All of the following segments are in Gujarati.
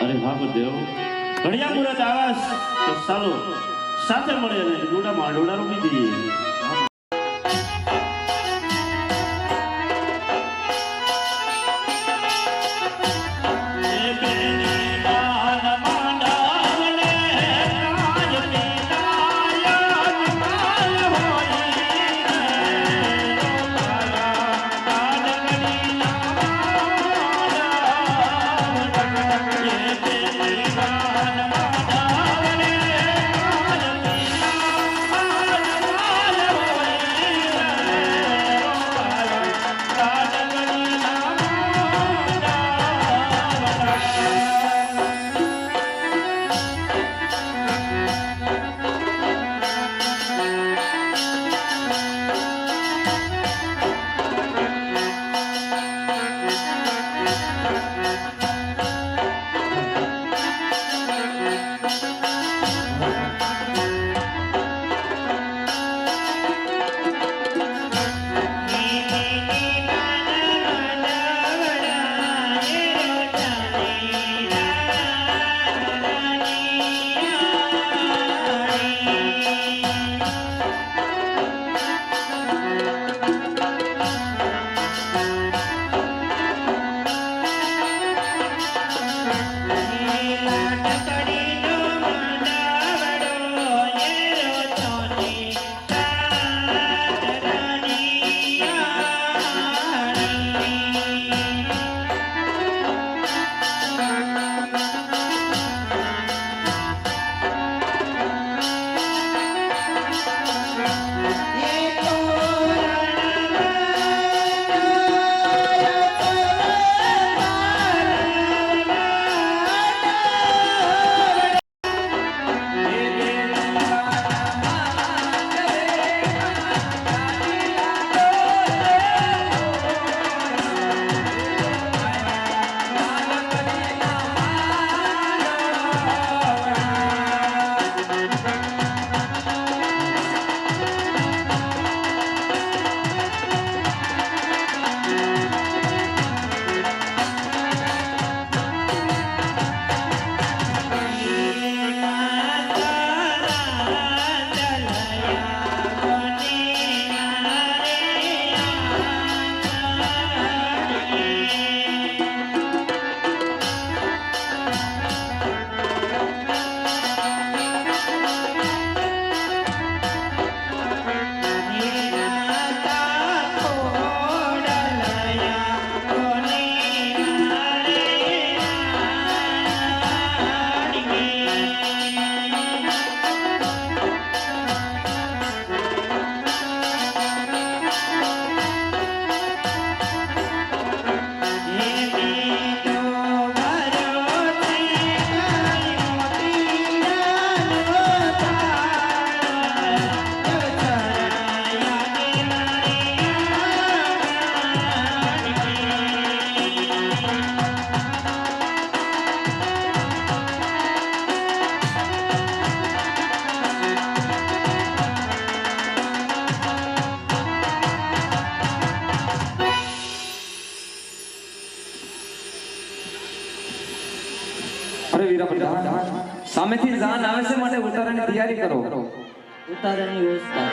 અરે હા ગુરુદેવ, ઘડિયા મુરત આવાસ તો ચાલો સાથે મળે અને ડોડા માંડોડા રોકી દઈએ. સામેથી જાન આવે છે માટે ઉતારાની તૈયારી કરો. ઉતારાની વ્યવસ્થા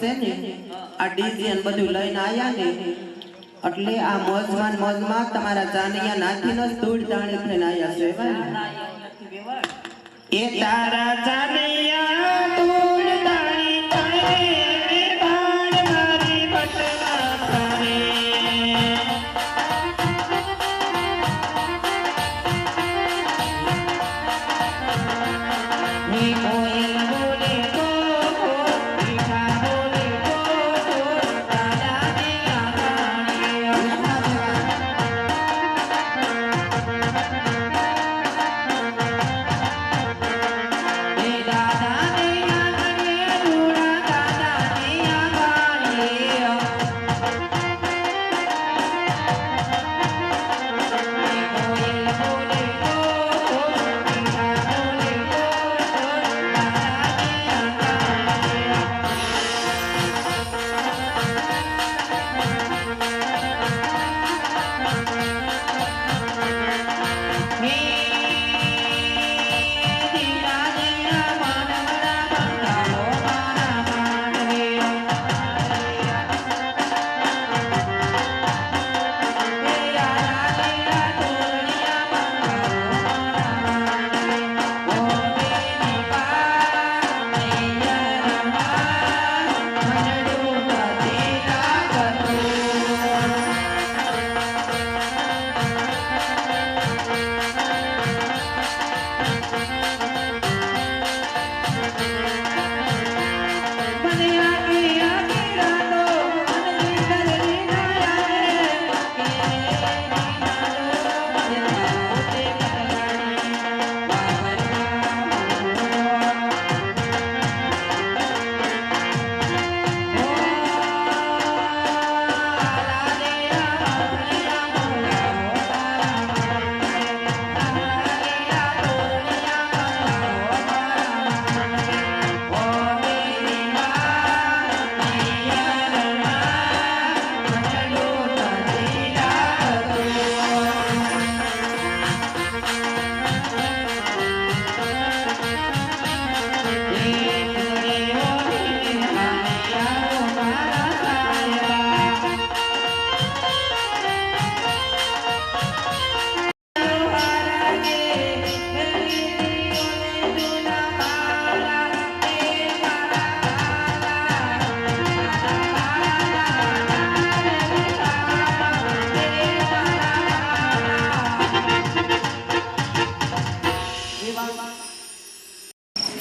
છે ને આ ડીજે ને બધું લઈને આયા ને એટલે આ મોજમાં ને મોજમાં તમારા જાનિયા નાખીને જ ધૂળ ધાણી થઈને આયા છે ભાઈ એ તારા જાનિયા ધૂળ ધાણી થાય રે બાળ મારી બટલા તારે ની કોઈ બોલે તો મીઠા બોલે તો તારા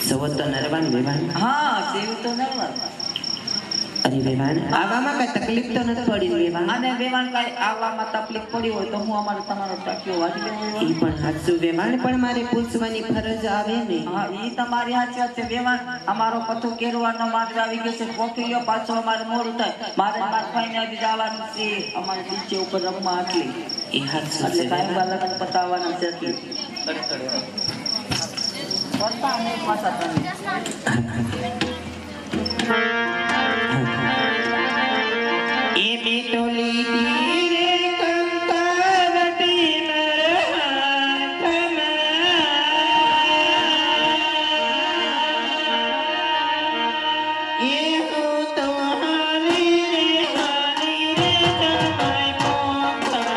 સવત નરવાન વેવાન હા સેવ તો નરવા અરે વેવાન આવામાં કઈ તકલીફ તો નથી પડી વેવાન અને વેવાન કઈ આવવામાં તકલીફ પડી હોય તો હું અમારો તમારો ટાંક્યો વાટી લેવો ઈ પણ હાચું વેવાન પણ મારે પૂછવાની ફરજ આવે ને હા ઈ તમારી સાચી વાત છે વેવાન અમારો પથ્થો કેરવાનો માર્ગ આવી ગયો છે પોકી લ્યો પાછો અમારે મોડું થાય મારે માર ભાઈને હજી જવાનું છે અમારે નીચે ઉપર રમવા આટલી એ હાચું એટલે છે કાંઈ વાર લગન પતાવવાના છે એટલે કરતા નહીં પાછા તમે એ બેટોલી રે કંકાવટી નર એ હું તો હાલી રે જમાઈ પોતા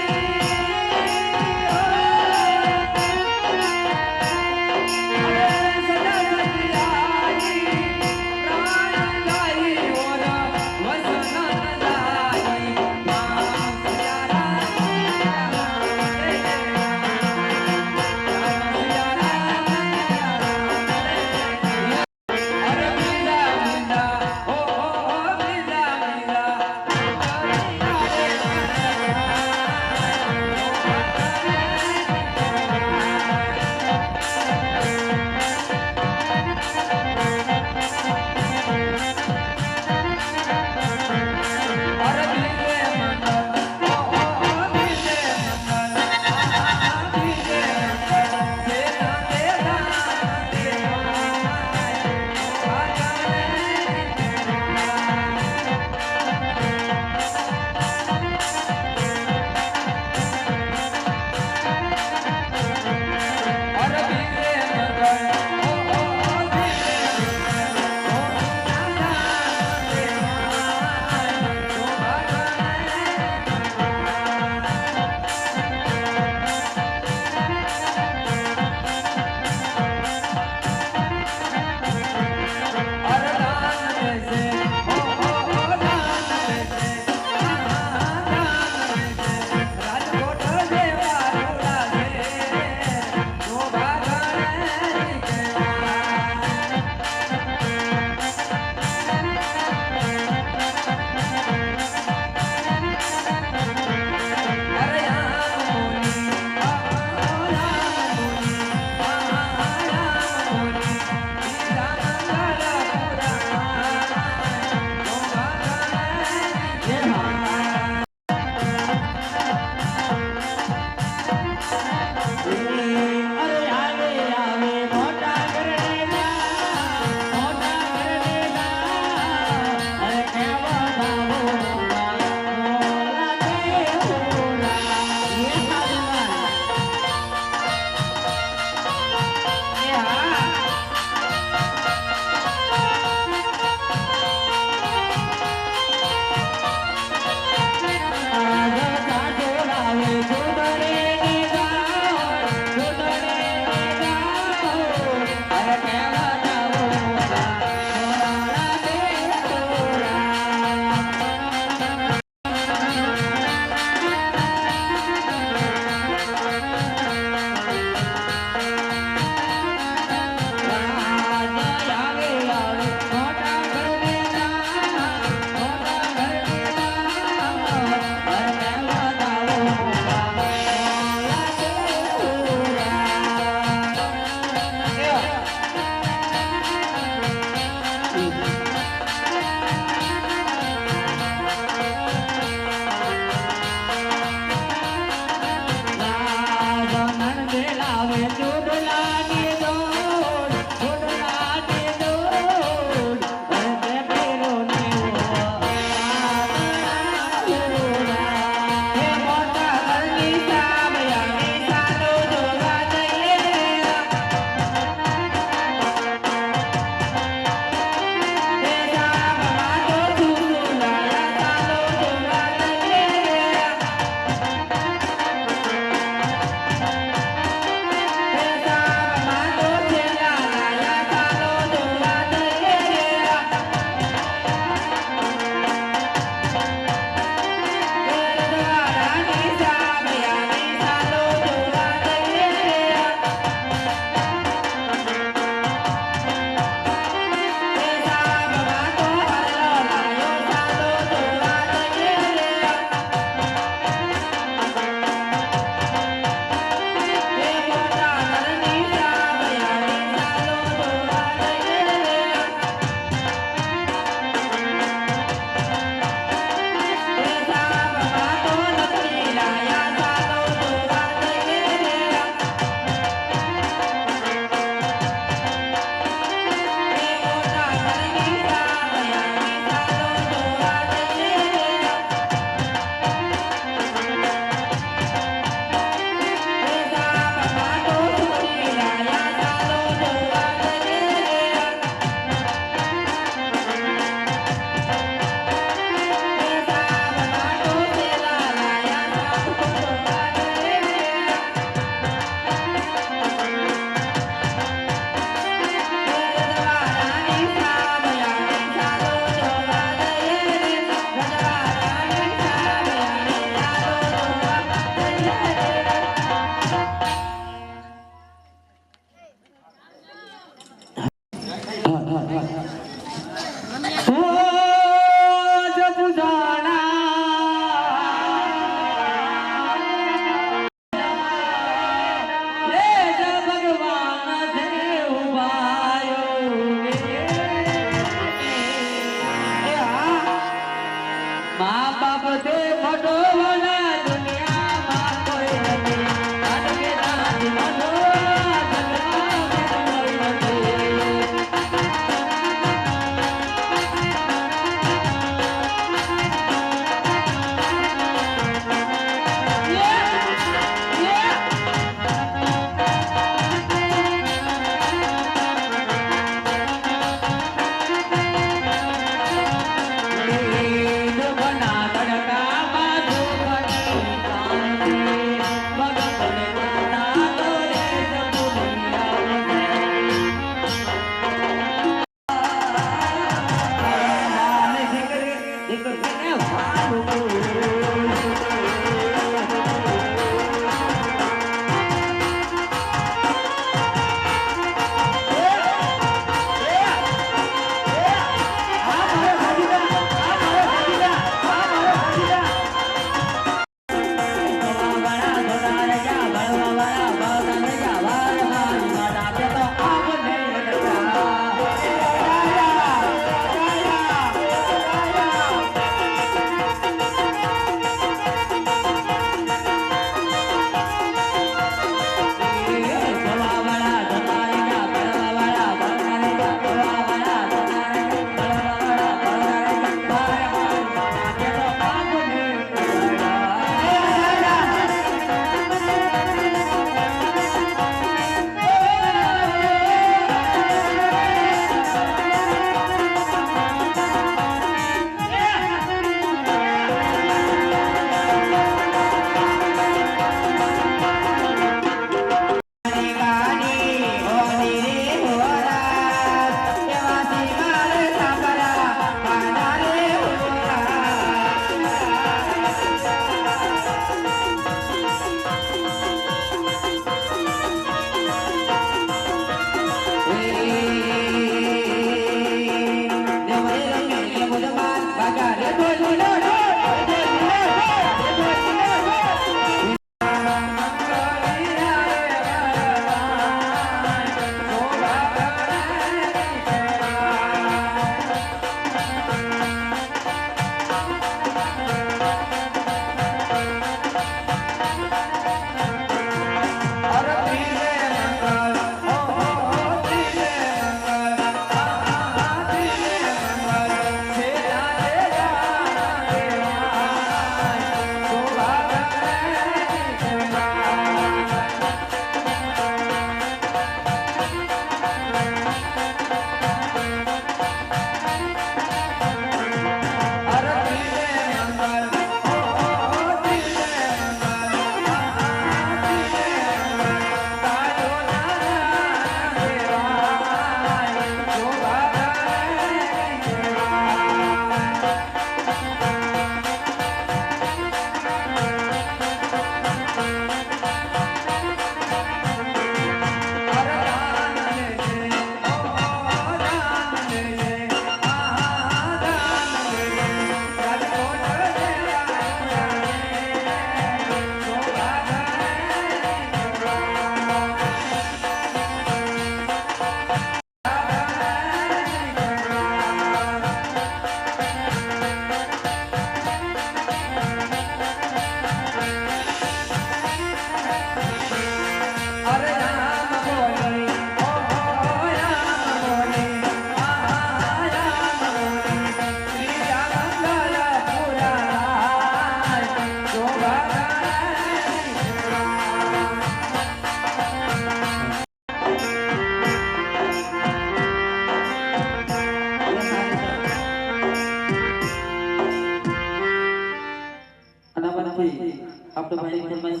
आपलं भाई फरमाईश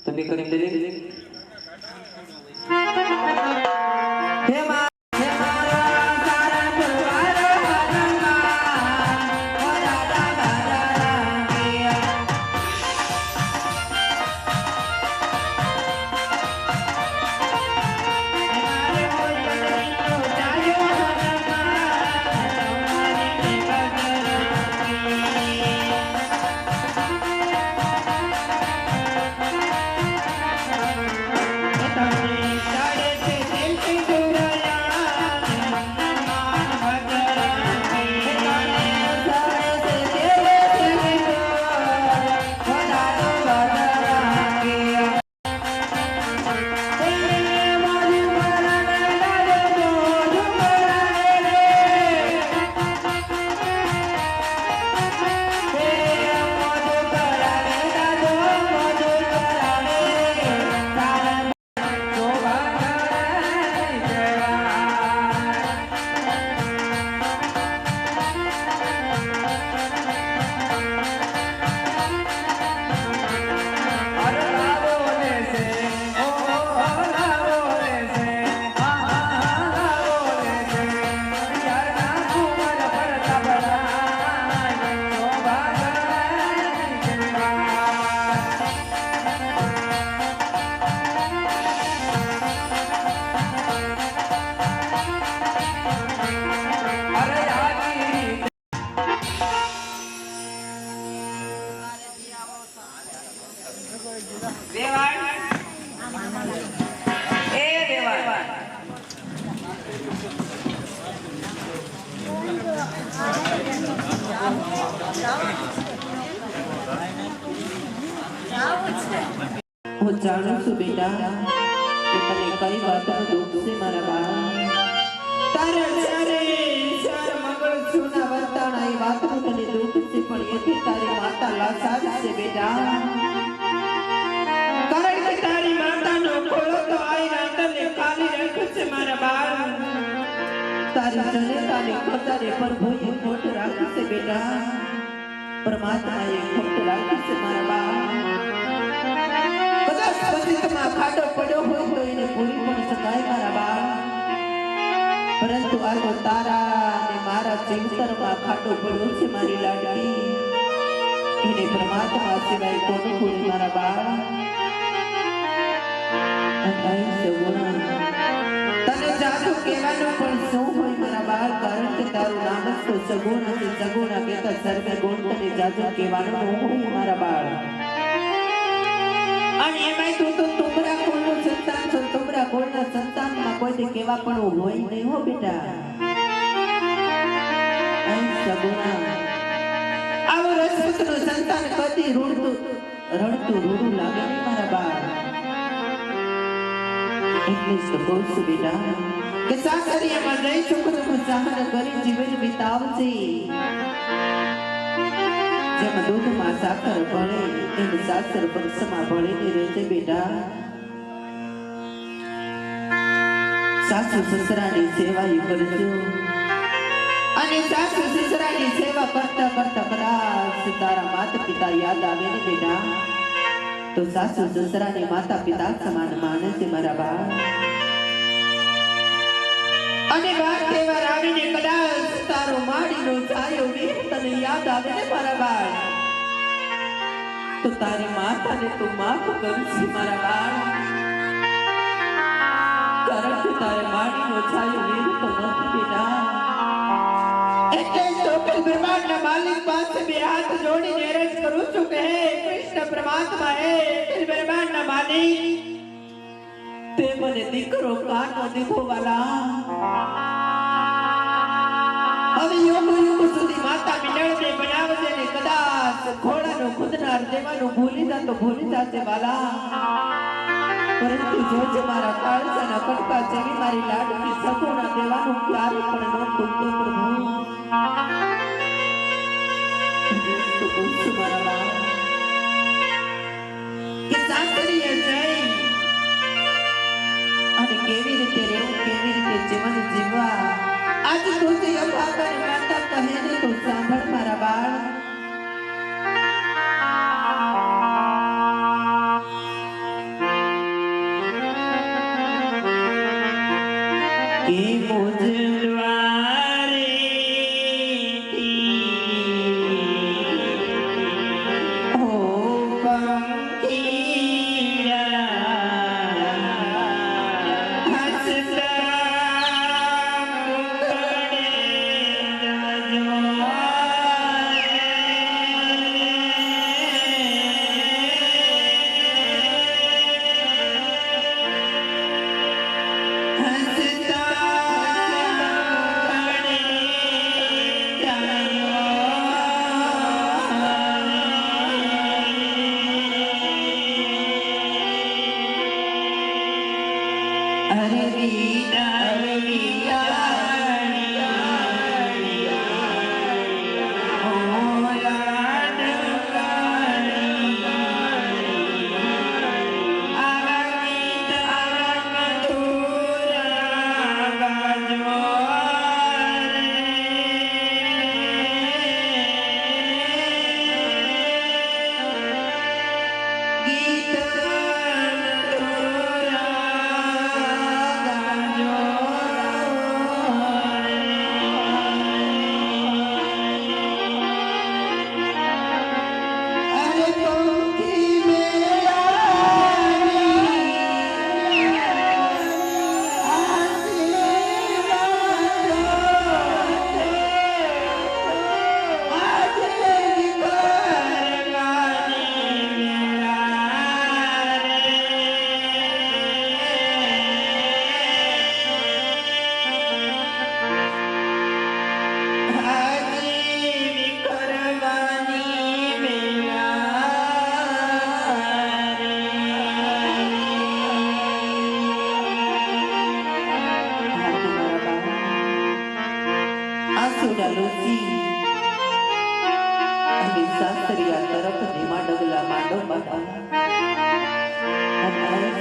तुम्ही करून दिली हे मा हे मारा सारा परिवार हरंगा ओ दादा दादा रंगिया हमारे बोल तो जायो हरंगा हमारी निकल रंगिया વેવાણ એ વેવાણ હું જાણું છું બેટા કે તને કઈ વાતનું દુઃખ છે મારા બા. તારે જ્યારે ચાર મંગળ જૂના વર્તાણા એ વાતનું તને દુઃખ છે, પણ એથી તારી માતા લાચાર છે બેટા. કારણ કે તારી માતાનો ખોળો તો આઈ રાતને ખાલી રાખ્યો છે મારા બા. તારી જનેતાની ખોટાને પ્રભુએ ખોટ રાખી છે બેટા. પરમાત્માએ ખોટ રાખી છે મારા બા. કદાચ પતિતમાં ખાડો પડ્યો હોય તો એને પૂરી પણ શકાય મારા બા. પરંતુ આ તો તારા અને મારા જીવતરમાં ખાડો પડ્યો છે મારી લાડકી. એને પરમાત્મા સિવાય કોણ પૂરી મારા બા. તને જાદુ કહેવાનું પણ શું હોય મારા બા. કારણ કે તારું નામ જ તો સગુણ છે. સગુણ કહેતા સર્વે ગુણ તને જાદુ કહેવાનું ન હોય મારા બા. અને એમાંય તું તો તુમરા કુળનું સંતાન છો. તુમરા કુળના સંતાનમાં કોઈને કેવા પણ હોય નહીં હો બેટા. સગુણા આવો રસપુતનું સંતાન કદી રડતું રૂડું લાગે નહીં મારા બા. એટલે જ તો કહું છું બેટા કે સાસરિયામાં જઈ સુખ દુઃખ સહન કરી જીવન વિતાવજે. જેમ દૂધમાં સાકર ભળે એમ સાસર પક્ષમાં ભળેલી રહેશે બેટા. સાસુ સસરાની સેવા કરજો અને સાસુ સસરાની સેવા કરતા કરતા કદાચ તારા માતા પિતા યાદ આવે ને બેટા, તો સાસુ સસરાને માતા પિતા સમાન માને છે મારા બા. અને વાર તહેવાર આવીને કદાચ તારો માડીનો છાયો વીર તને યાદ આવે ને મારા બા, તો તારી માતાને તું માફ કરશે મારા બા. કારણ કે તારે માડીનો છાયો વીર તો નથી બેટા. એટલે તો બ્રહ્માંડના માલિક પાસે બે હાથ જોડીને અરજ કરું છું કે હે કૃષ્ણ પરમાત્મા, હે બ્રહ્માંડના માલિક, તે મને દીકરો કાનો દીધો વાલા. હવે યુગ યુગ સુધી માતા મિલણને બનાવજે ને કદાચ ઘોડાનો ખુદનાર દેવાનું ભૂલી જા તો ભૂલી જાજે વાલા. પરંતુ જોજે મારા કાળજાના કટકા જેવી મારી લાડકી સગુણા દેવાનું ક્યારે પણ ન ભૂલતો પ્રભુ. મારા બા કે સાસરીએ જઈ અને કેવી રીતે રહેવું, કેવી રીતે જીવન જીવવા, આજ તુલસી અભાગની માતા કહે ને તો સાંભળ મારા બાળ. કે મુજ દ્વારે હો પંખીડા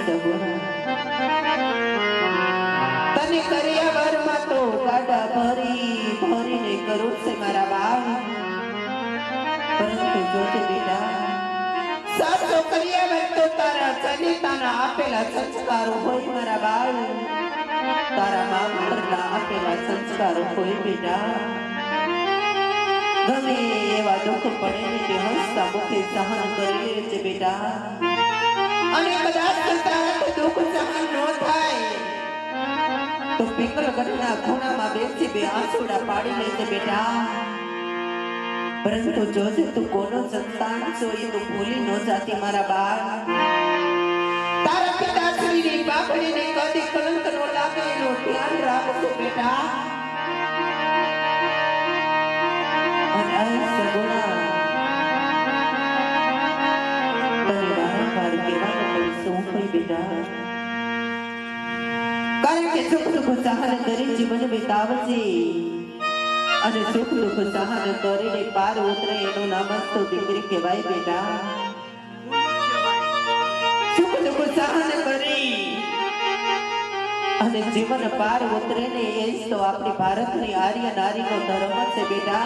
સગુણા તને કર્યા વરમાં તો ગાડા ભરીને કરું છે મારા બાળ પરંતુ જોજે બેટા સાસો કર્યા વર તો તારા જનિતાના આપેલા સંસ્કારો હોય મારા બાળ તારા માવતરના આપેલા સંસ્કારો હોય બેટા ગમે એવા દુઃખ પડે ને તે હસતા મુખે સહન કરીએ છે બેટા અને કદાચ તારાથી દુઃખ સહન ન થાય તો પિંગલગઢના ખૂણામાં બેસી બે આંસુડા પાડી લેજે બેટા પરંતુ જોજે તું કોનો સંતાન છો એ તું ભૂલી ન જાતી મારા બાળ તારા પિતાશ્રીની પાપડીને કદી કલંક ન લાગે એનું ધ્યાન રાખજો બેટા અને સગુણા તને વારંવાર કહેવાનું પણ શું હોય બેટા કારણ કે સુખ દુઃખ સહન કરી જીવન વિતાવજે અને સુખ દુઃખ સહન કરીને પાર ઉતરે એનું નામ જ તો દીકરી કહેવાય બેટા સુખ દુઃખ સહન કરી અને જીવન પાર ઉતરે ને એ જ તો આપણી ભારતની આર્ય નારીનો ધર્મ છે બેટા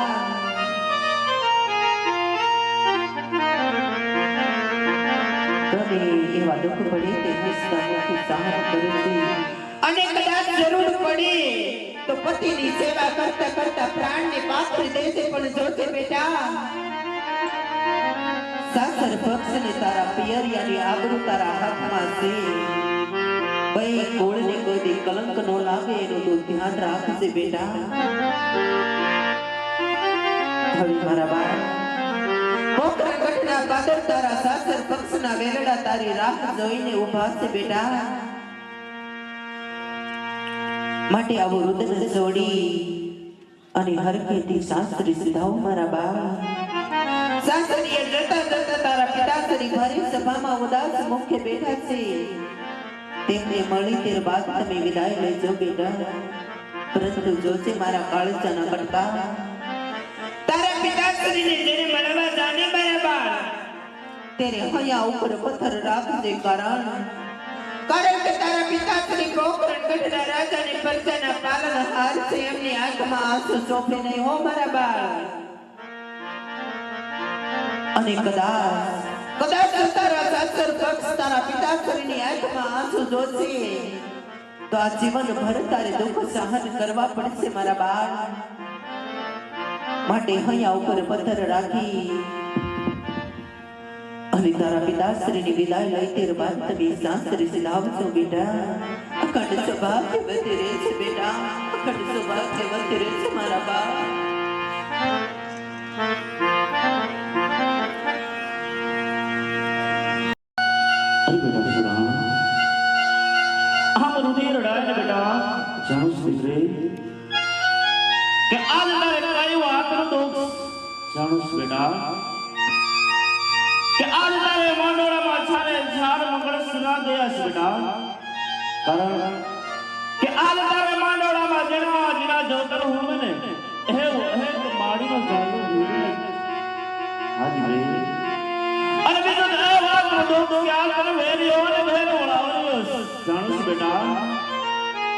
એવા દુઃખ પડે તે હસતા મુખે સહન કરે છે અને કદાચ જરૂર પડે તો પતિની સેવા કરતા કરતા પ્રાણને પાથરી દે છે પણ જોજે બેટા સાસર પક્ષને તારા પિયરિયાની આબરૂ તારા હાથમાં છે ભાઈ કોળને કોઈ કલંક નો લાગે એનું તું ધ્યાન રાખજે બેટા હવે મારા બાળ પોખરણગઢના પાદર તારા સાસર પક્ષના વેલડા તારી રાહ જોઈને ઊભા છે બેટા માટે આવો રુદન જોડી અને હરખેથી શાસ્ત્રી સીધાઓ મારા બાળ શાસ્ત્રીએ જતા જતા તારા પિતાશ્રી ભરી સભામાં ઉદાસ મુખ્ય બેઠા છે તેમને મળી તેર બાદ તમે વિદાય લેજો બેટા પરંતુ જોજે મારા કાળજાના કટકા તારા પિતાશ્રીને જેને મળવા જાને મારા બાળ તેરે હૈયા ઉપર પથ્થર રાખજે કારણ કે તારા પિતાશ્રી પોખરણગઢના રાજાની પ્રજાના પાલનહાર છે એમની આંખમાં આંસુ ચોફે નહીં હો મારા બાળ અને કદાચ તારા સાસર પક્ષ તારા પિતાશ્રીની આંખમાં આંસુ જોશે તો આ જીવનભર તારે દુઃખ સહન કરવા પડશે મારા બાળ માટે હૈયા ઉપર પથ્થર રાખી અને તારા પિતાશ્રીની વિદાય લઈ તેર બાદ તમે શાસ્ત્રી સીધાવજો બેટા અખંડ સૌભાગ્ય વધે રહે છે બેટા અખંડ સૌભાગ્ય વધે રહે છે મારા બાળ કે આજ તારે કઈ વાતનું દુઃખ જાણું છું બેટા કે આજ તારે માંડોળામાં છારે ઝાડ મંગળ સુના દયા છે બેટા કારણ કે આજ તારે માંડોળામાં જેના જોતર હું ને હે માડીનો જાગો ભૂલી હાજી રે અને બીજું એ વાતનું દુઃખ કે આજ તને વેરીઓ ને વેરો ઓળાવ્યો જાણું છું બેટા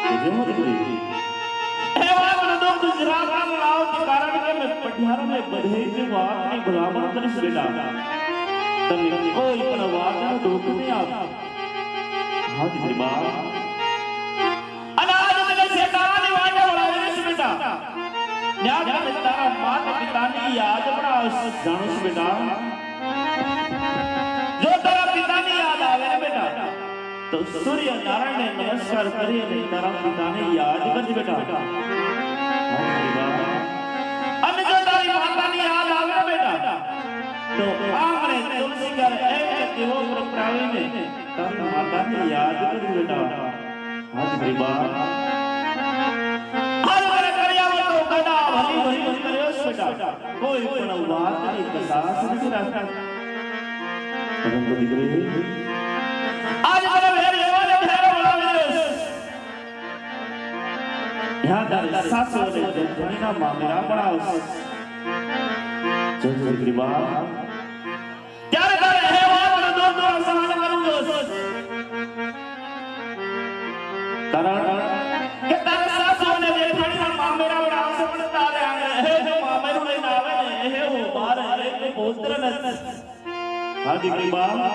કે જેમ દીકરી એ વાતનું દુઃખ જરાક લાવ કે કારણ કે મેં પઢિયારો ને બધે જે વાતની ભલામણ કરીશ બેટા તને કોઈ પણ વાતનું દુઃખ નહીં આવે હા દીકરી બા અને આજ તને શેતાની વાટે વળાવીશ બેટા યાદ તારા માતા પિતાની યાદ પણ આવશે જાણું છું બેટા જો તારા પિતાની યાદ આવે ને બેટા તો સૂર્ય નારાયણને નમસ્કાર કરી અને તારા પિતાને યાદ કરજે બેટા અને જો તારી માતાની યાદ આવે બેટા તો આંગણે તુલસી ઘર એક દીવો પ્રગટાવીને તારી માતાને યાદ કરજે બેટા હાથ ભરી બા હાલ મને કર્યા તો ગડા ભલી ભલી કર્યો બેટા કોઈ પણ વાતની કસાસ નથી રાખતા પરંતુ દીકરી આજ મને વેર લેવાને ઘેર બોલાવ્યો યાદ આવે સાસુને જણીના મામેરા પડાવશે જય દીકરી બા ત્યારે તારે હે વાતનો દોર દોર સહન કરું છું કારણ કે તારા સાસુ અને જેઠાણીના મામેરા આવશે પણ તારે આને હે જો મામેરું લઈને આવે ને હે હું બાર એક પુત્ર નથી હા દીકરી બા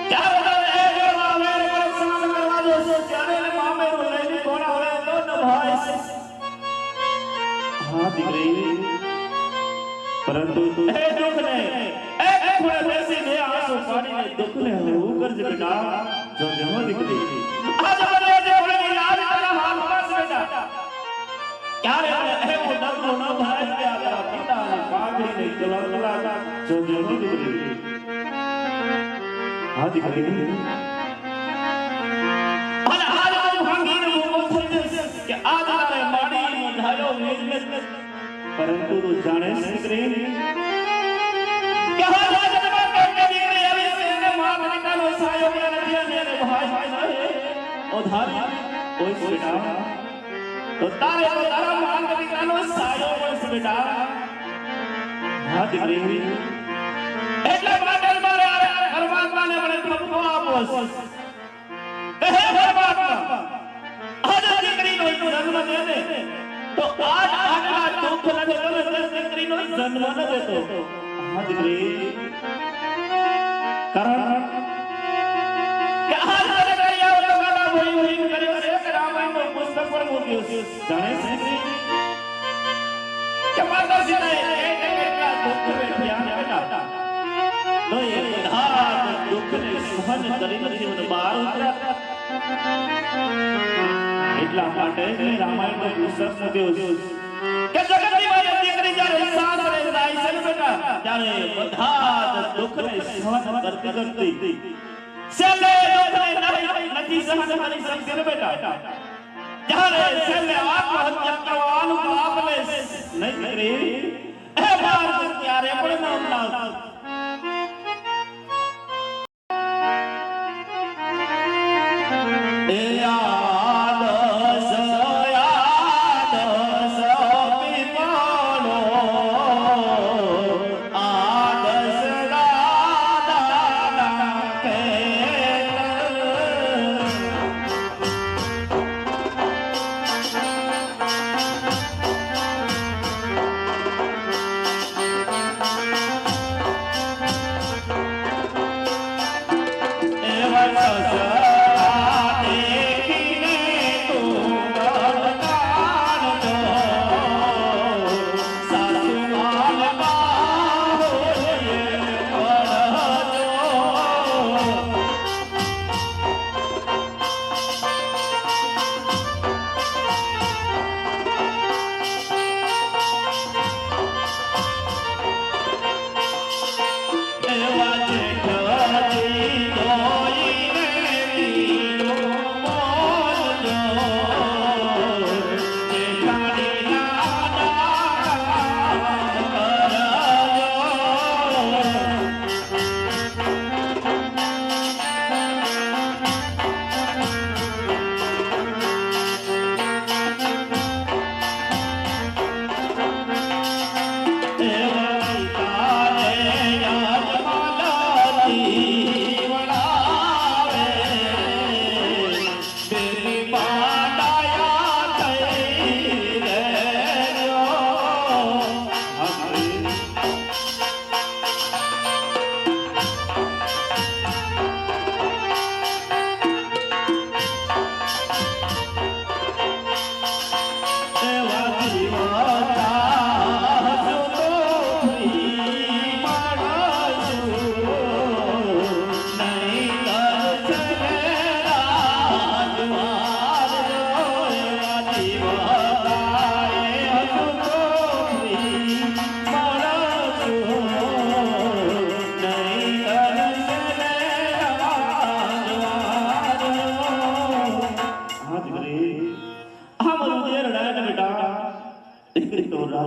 ત્યારે તારે હે જો મામેરું સ્નાન કરવા દોસો ત્યારે મામેરું લઈને કોણ આવે તો ન ભાઈ હા દીકરી પરંતુ હે દુઃખને એક ખૂણે બેસી દે આંસુ પાડીને દુઃખને હળવું કરજે બેટા જો જેવો દીકરી આજ મને જે હોળી યાદ તારા હાથમાં છે બેટા ક્યારે એવું ડગલું ન ભરાય કે આ તારા પિતાની પાઘડીને કલકલા જો જેવો દીકરી હા દીકરી અને આજ તો ભાંગીને ઊભો થઈ જશે કે આજ તારે માડી મધાયો વેજ પરંતુ તું જાણે છે દીકરી કે હા જગતમાં કે દીકરી આવી છે ને માત નિકાલો સાયો કે નથી અને ભાઈ ભાઈ ઓધારી ઓય બેટા તો તારે તો તારા માત નિકાલો સાયો પણ બેટા હા દીકરી એટલે માટે મારે પરમાત્માને મને ઠપકો આપો કહે પરમાત્મા આજ દીકરીનો જન્મ દે દે તો આજ આટલા દુઃખ લાગે તમે દીકરીનો જન્મ ન દેતો હા દીકરી કારણ કે આજ મને કર્યા તો ગાડા ભોઈ ભોઈ કર્યો છે કે રામાયણનો પુસ્તક પર મૂક્યું છે જાણે છે કે માતા સીતાએ એટલા દુઃખ વેઠ્યા બેટા તો એ બધા દુઃખને સહન કરીને જીવન બહાર ઉતર્યા એટલા માટે રામાયણનો પુસ્તક મૂક્યો છે કે જગતની મારી દીકરી જ્યારે સાસરે જાય છે બેટા ત્યારે બધા દુઃખને સહન કરતી છેલ્લે દુઃખને નથી સહન કરી શકતી બેટા જ્યારે છેલ્લે આત્મહત્યા કરવાનું પાપ લે નહીં દીકરી એ બાર ત્યારે પણ ન લાવ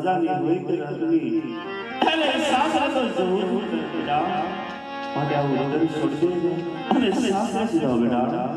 રાજાની હોય કે રાજની અને સાસરે તો જવું જ બેટા માટે આવું વગર છોડી દે અને સાસરે જ જાઓ બેટા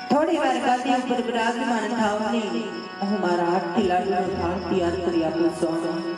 થોડી વાર ગાદી ઉપર બિરાજમાન થાવની હું મારા હાથથી લાડુનો થાળ તૈયાર કરી આપું સ્વામી.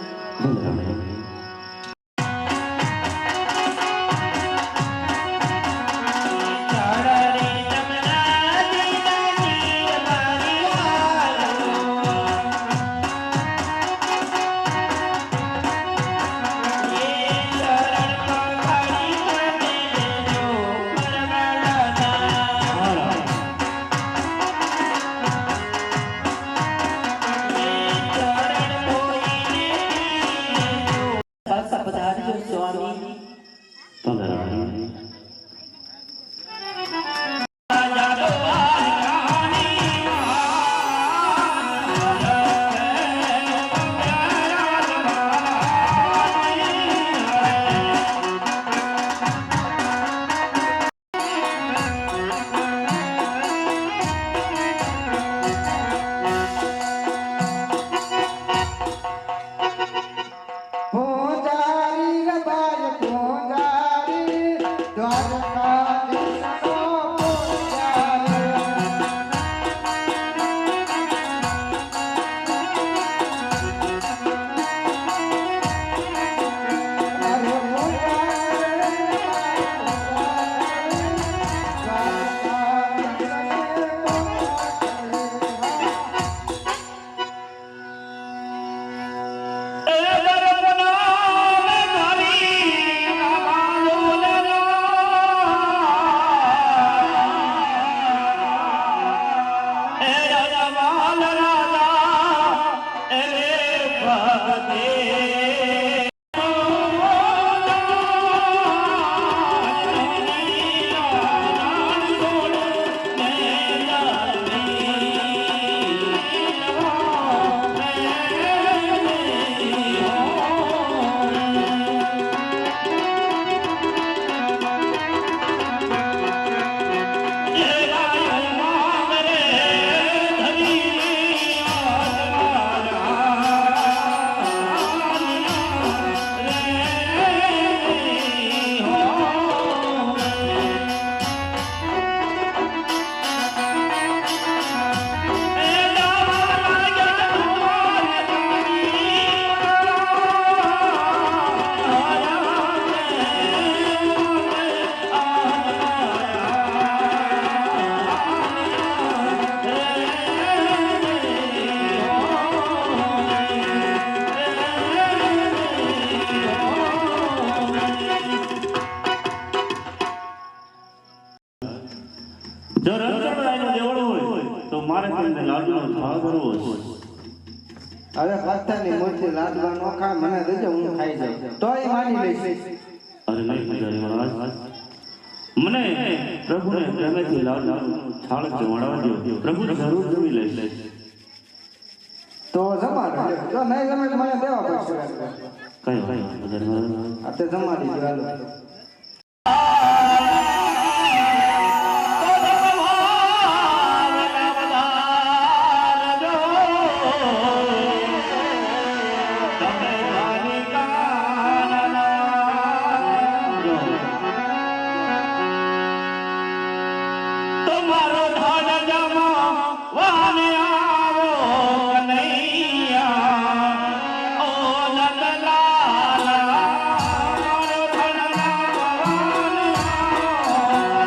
જો રણછોડરાયનું દેવળ હોય તો મારે તમને લાડુનો થાળ કરવો છે. હવે પથ્થરની મૂર્તિ લાડવા નો ખાય મને દેજો હું ખાઈ જાઉં તોય માની લઈશ. અરે નહીં પૂજારી મહારાજ, મને પ્રભુને પ્રેમેથી લાડુનો થાળ જમાડવા દો. પ્રભુ જરૂર જમી લેશે. તો જમાડો જો નહીં જમે તો મને દેવા પડશે. કયો પૂજારી મહારાજ? આ તે જમાડી દો હાલો. તમારો ધાડ જમા વાને આવો કનૈયા ઓ નંદલાલ મારો ધાડ જમા વાને આવો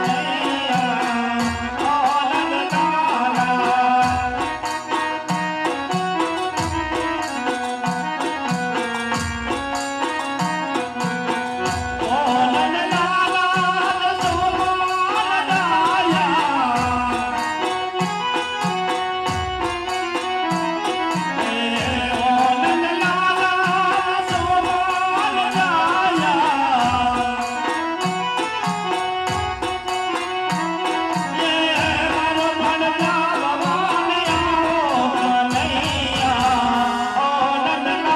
કનૈયા ઓ નંદલાલ.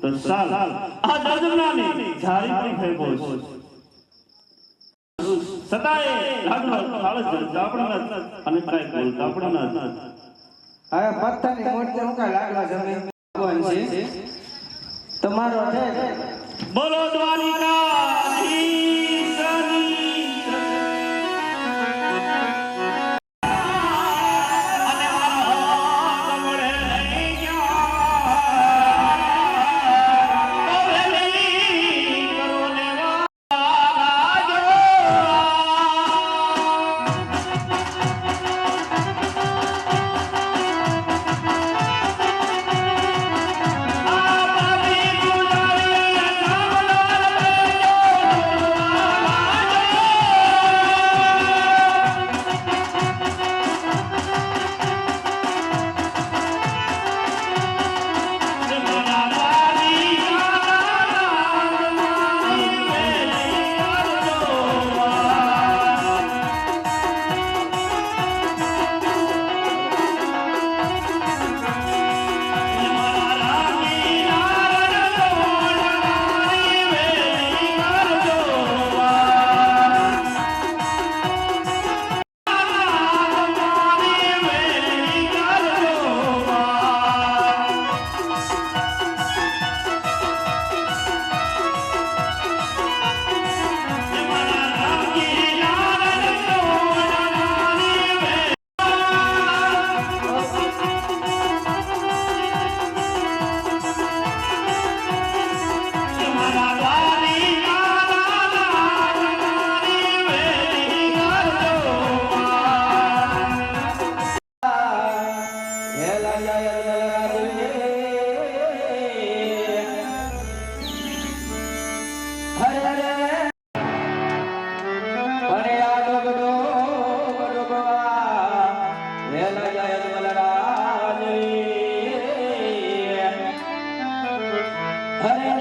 તો સાલ આ દર્દનાની જારી પણ ફેંકો છે. સતાય લાડુનો થાળ જાપડના અને કાઈ બોલતા પણ નથી. હવે પથ્થરની મૂર્તિ હું કાંઈ લાડવા જમે ભગવાન છે તમારો છે. બોલો દ્વારિકાધીશની અને મારા મળે નહીં ગયા તો વેલી કરો ને વાજો. હરે